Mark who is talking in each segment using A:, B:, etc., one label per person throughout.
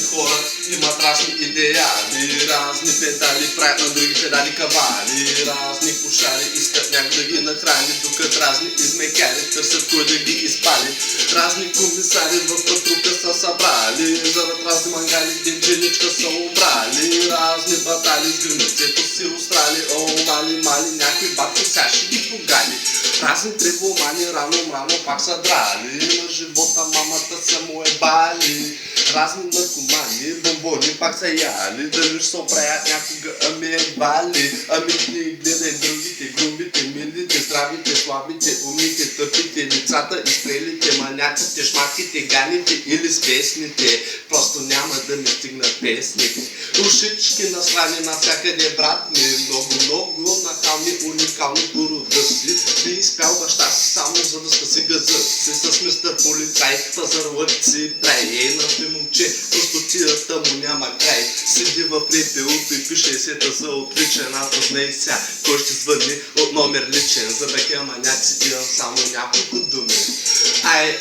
A: хора имат разни идеали, разни педали правят на други педали кавали, разни кошари искат някой да ги нахрани, докато разни измекари търсят кой да ги изпали. Разни комисари в патрука са събрали, зарад разни мангали дендженичка са обрали. Разни батали с границето си устрали, о, мали, някой батко сега ще ги погали. Разни трибомани рано пак са драли, на живота мамата са му ебали. Разни наркомани, бомбони пак са яли, дали ще се оправят някога, ами ебали. Ами не гледай другите, грубите, милите, здравите, слабите, умите, тъпите, лицата, изстрелите, маняците, шматките, ганите или свестните. Просто няма да ми стигнат песните. Ушички насрани навсякъде, брат ми, много нахални, уникални по рода си. Би изпял баща си само за да спаси газа си. С мистер полицай, пазарлък си прай. На момче, простотията му няма край. Седи в репелото и пише есета за отличен. А познай ся, кой ще звънни от номер личен. За такива маняци имам само няколко думи. Ай,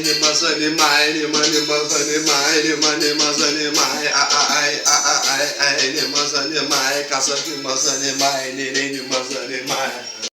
A: не ма занимай, не ма занимай, не ма занимай. Ай, не ма занимай, казах не ма занимай, не ма занимай.